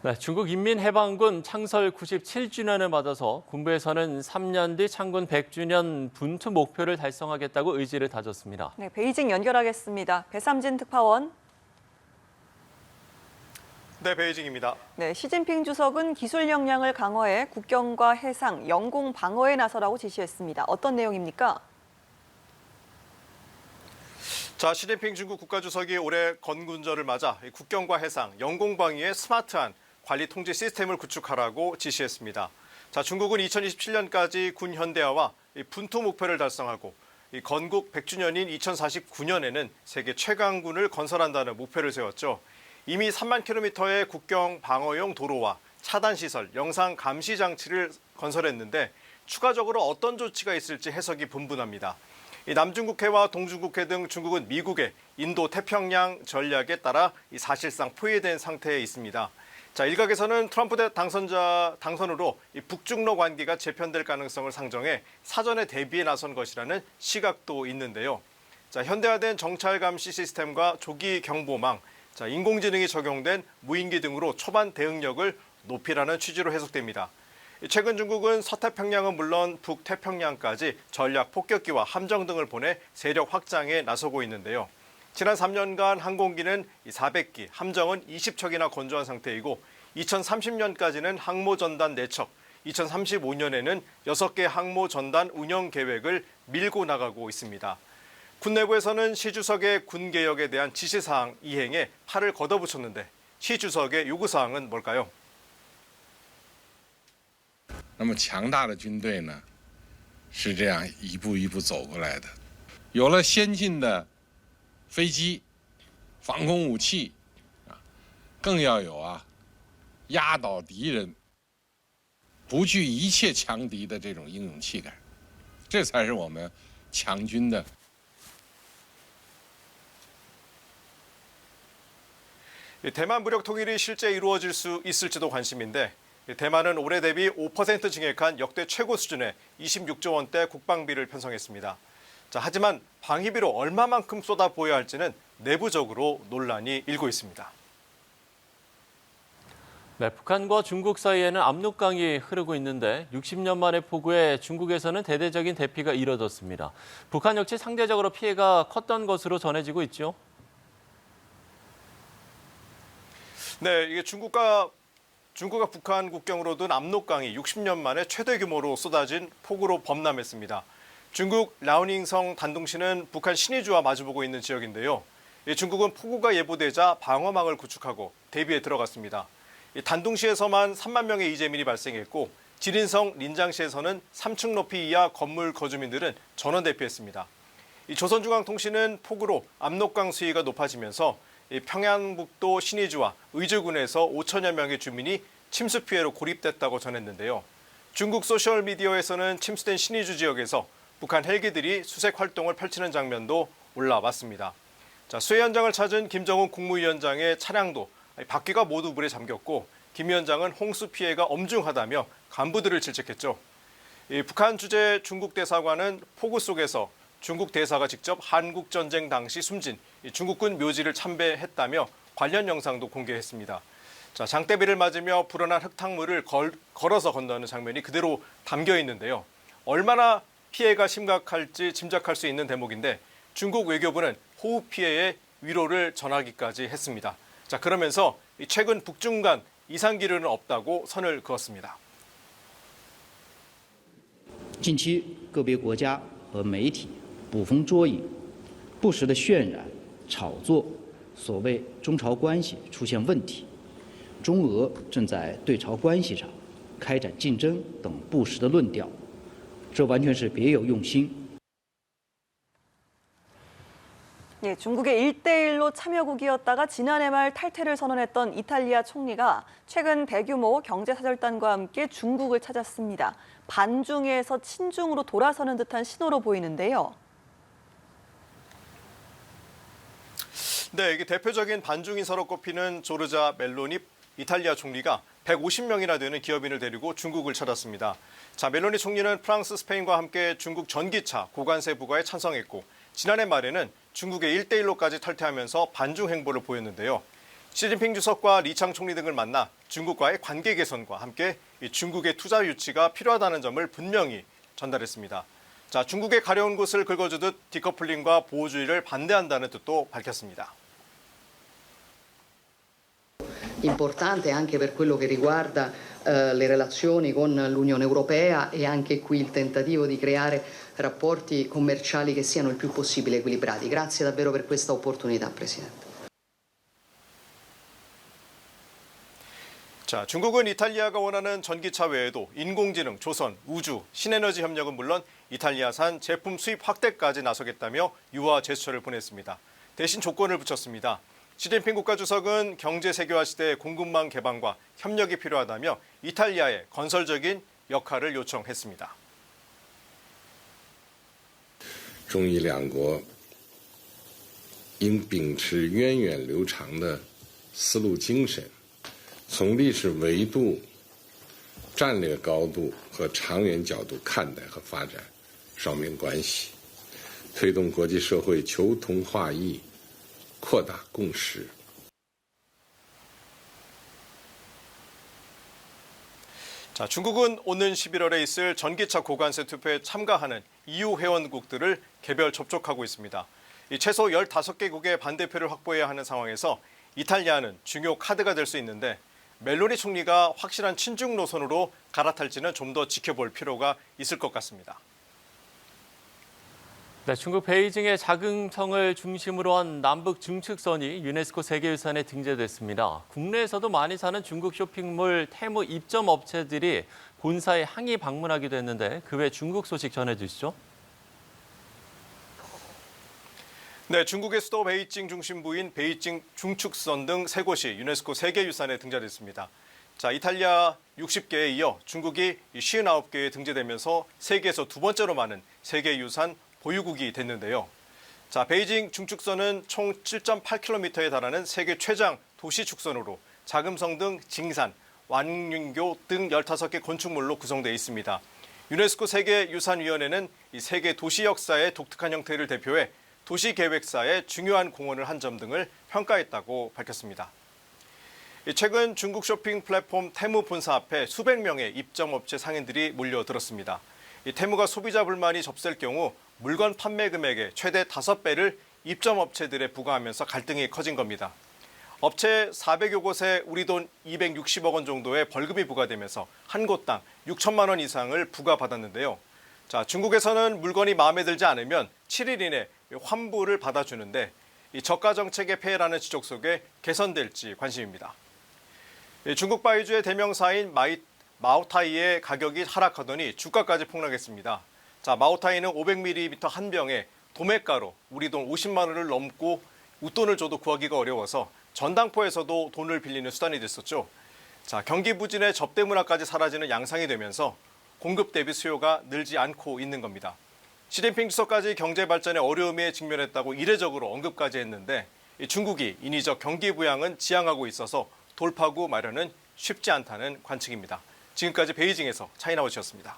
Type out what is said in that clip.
네, 중국 인민해방군 창설 97주년을 맞아서 군부에서는 3년 뒤 창군 100주년 분투 목표를 달성하겠다고 의지를 다졌습니다. 네, 베이징 연결하겠습니다. 배삼진 특파원. 네, 베이징입니다. 네, 시진핑 주석은 기술 역량을 강화해 국경과 해상, 영공 방어에 나서라고 지시했습니다. 어떤 내용입니까? 자, 시진핑 중국 국가주석이 올해 건군절을 맞아 국경과 해상, 영공 방위의 스마트한 관리 통제 시스템을 구축하라고 지시했습니다. 자, 중국은 2027년까지 군 현대화와 분투 목표를 달성하고 건국 100주년인 2049년에는 세계 최강군을 건설한다는 목표를 세웠죠. 이미 3만 킬로미터의 국경 방어용 도로와 차단 시설, 영상 감시 장치를 건설했는데 추가적으로 어떤 조치가 있을지 해석이 분분합니다. 남중국해와 동중국해 등 중국은 미국의 인도 태평양 전략에 따라 사실상 포위된 상태에 있습니다. 자, 일각에서는 트럼프 당선으로 북중러 관계가 재편될 가능성을 상정해 사전에 대비에 나선 것이라는 시각도 있는데요. 자, 현대화된 정찰 감시 시스템과 조기 경보망, 자, 인공지능이 적용된 무인기 등으로 초반 대응력을 높이라는 취지로 해석됩니다. 최근 중국은 서태평양은 물론 북태평양까지 전략 폭격기와 함정 등을 보내 세력 확장에 나서고 있는데요. 지난 3년간 항공기는 400기, 함정은 20척이나 건조한 상태이고 2030년까지는 항모 전단 4척, 2035년에는 6개 항모 전단 운영 계획을 밀고 나가고 있습니다. 군 내부에서는 시 주석의 군 개혁에 대한 지시사항 이행에 팔을 걷어붙였는데 시 주석의 요구사항은 뭘까요? 那么强大的军队呢，是这样一步一步走过来的。有了先进的飞机、防空武器，更要有压倒敌人、不惧一切强敌的这种英勇气概，这才是我们强军的。 대만 무력 통일이 실제 이루어질 수 있을지도 관심인데 대만은 올해 대비 5% 증액한 역대 최고 수준의 26조 원대 국방비를 편성했습니다. 자, 하지만 방위비로 얼마만큼 쏟아부어야 할지는 내부적으로 논란이 일고 있습니다. 네, 북한과 중국 사이에는 압록강이 흐르고 있는데 60년 만의 폭우에 중국에서는 대대적인 대피가 이뤄졌습니다. 북한 역시 상대적으로 피해가 컸던 것으로 전해지고 있죠. 네, 이게 중국과 북한 국경으로 든 압록강이 60년 만에 최대 규모로 쏟아진 폭우로 범람했습니다. 중국 라오닝성 단둥시는 북한 신의주와 마주보고 있는 지역인데요. 중국은 폭우가 예보되자 방어망을 구축하고 대비에 들어갔습니다. 단둥시에서만 3만 명의 이재민이 발생했고 지린성 린장시에서는 3층 높이 이하 건물 거주민들은 전원 대피했습니다. 조선중앙통신은 폭우로 압록강 수위가 높아지면서 평양북도 신의주와 의주군에서 5천여 명의 주민이 침수 피해로 고립됐다고 전했는데요. 중국 소셜미디어에서는 침수된 신의주 지역에서 북한 헬기들이 수색 활동을 펼치는 장면도 올라왔습니다. 자, 수해 현장을 찾은 김정은 국무위원장의 차량도 바퀴가 모두 물에 잠겼고 김 위원장은 홍수 피해가 엄중하다며 간부들을 질책했죠. 북한 주재 중국 대사관은 폭우 속에서 중국 대사가 직접 한국전쟁 당시 숨진 중국군 묘지를 참배했다며 관련 영상도 공개했습니다. 자, 장대비를 맞으며 불어난 흙탕물을 걸어서 건너는 장면이 그대로 담겨 있는데요. 얼마나 피해가 심각할지 짐작할 수 있는 대목인데 중국 외교부는 호우 피해의 위로를 전하기까지 했습니다. 자, 그러면서 최근 북중 간 이상 기류는 없다고 선을 그었습니다. 近期个别国家和媒体捕风捉影，不实的渲染、炒作所谓中朝关系出现问题，中俄正在对朝关系上开展竞争等不实的论调，这完全是别有用心。 예, 중국의 1대1로 참여국이었다가 지난해 말 탈퇴를 선언했던 이탈리아 총리가 최근 대규모 경제사절단과 함께 중국을 찾았습니다. 반중에서 친중으로 돌아서는 듯한 신호로 보이는데요. 네, 이게 대표적인 반중인사로 꼽히는 조르자 멜로니 이탈리아 총리가 150명이나 되는 기업인을 데리고 중국을 찾았습니다. 자, 멜로니 총리는 프랑스, 스페인과 함께 중국 전기차 고관세 부과에 찬성했고 지난해 말에는 중국의 1대1로까지 탈퇴하면서 반중 행보를 보였는데요. 시진핑 주석과 리창 총리 등을 만나 중국과의 관계 개선과 함께 중국의 투자 유치가 필요하다는 점을 분명히 전달했습니다. 자, 중국의 가려운 곳을 긁어주듯 디커플링과 보호주의를 반대한다는 뜻도 밝혔습니다. Importante anche per quello che riguarda le relazioni con l'Unione Europea e anche qui il tentativo di creare rapporti commerciali che siano il più possibile equilibrati. Grazie davvero per questa opportunità, Presidente. 자, 중국은 이탈리아가 원하는 전기차 외에도 인공지능, 조선, 우주, 신에너지 협력은 물론 이탈리아산 제품 수입 확대까지 나서겠다며 유화 제스처를 보냈습니다. 대신 조건을 붙였습니다. 시진핑 국가주석은 경제 세계화 시대의 공급망 개방과 협력이 필요하다며 이탈리아의 건설적인 역할을 요청했습니다. 中伊两国应秉持源远流长的丝路精神，从历史维度、战略高度和长远角度看待和发展双边关系，推动国际社会求同化异，扩大共识。 자, 중국은 오는 11월에 있을 전기차 고관세 투표에 참가하는 EU 회원국들을 개별 접촉하고 있습니다. 최소 15개국의 반대표를 확보해야 하는 상황에서 이탈리아는 중요 카드가 될 수 있는데 멜로니 총리가 확실한 친중 노선으로 갈아탈지는 좀 더 지켜볼 필요가 있을 것 같습니다. 네, 중국 베이징의 자금성을 중심으로 한 남북 중축선이 유네스코 세계유산에 등재됐습니다. 국내에서도 많이 사는 중국 쇼핑몰 테무 입점 업체들이 본사에 항의 방문하기도 했는데 그 외 중국 소식 전해주시죠. 네, 중국의 수도 베이징 중심부인 베이징 중축선 등 3곳이 유네스코 세계유산에 등재됐습니다. 자, 이탈리아 60개에 이어 중국이 59개에 등재되면서 세계에서 두 번째로 많은 세계유산 보유국이 됐는데요. 자, 베이징 중축선은 총 7.8km에 달하는 세계 최장 도시 축선으로 자금성 등 징산, 완윤교 등 15개 건축물로 구성되어 있습니다. 유네스코 세계유산위원회는 이 세계 도시 역사의 독특한 형태를 대표해 도시계획사에 중요한 공헌을 한 점 등을 평가했다고 밝혔습니다. 최근 중국 쇼핑 플랫폼 테무 본사 앞에 수백 명의 입점업체 상인들이 몰려들었습니다. 테무가 소비자 불만이 접셀 경우 물건 판매 금액의 최대 5배를 입점업체들에 부과하면서 갈등이 커진 겁니다. 업체 400여 곳에 우리 돈 260억 원 정도의 벌금이 부과되면서 한 곳당 6천만 원 이상을 부과받았는데요. 자, 중국에서는 물건이 마음에 들지 않으면 7일 이내 환불을 받아주는데 이 저가 정책의 폐해라는 지적 속에 개선될지 관심입니다. 중국 바이주의 대명사인 마오타이의 가격이 하락하더니 주가까지 폭락했습니다. 자, 마오타이는 500ml 한 병에 도매가로 우리 돈 50만 원을 넘고 웃돈을 줘도 구하기가 어려워서 전당포에서도 돈을 빌리는 수단이 됐었죠. 자, 경기 부진에 접대 문화까지 사라지는 양상이 되면서 공급 대비 수요가 늘지 않고 있는 겁니다. 시진핑 주석까지 경제 발전에 어려움에 직면했다고 이례적으로 언급까지 했는데 중국이 인위적 경기 부양은 지향하고 있어서 돌파구 마련은 쉽지 않다는 관측입니다. 지금까지 베이징에서 차이나워치였습니다.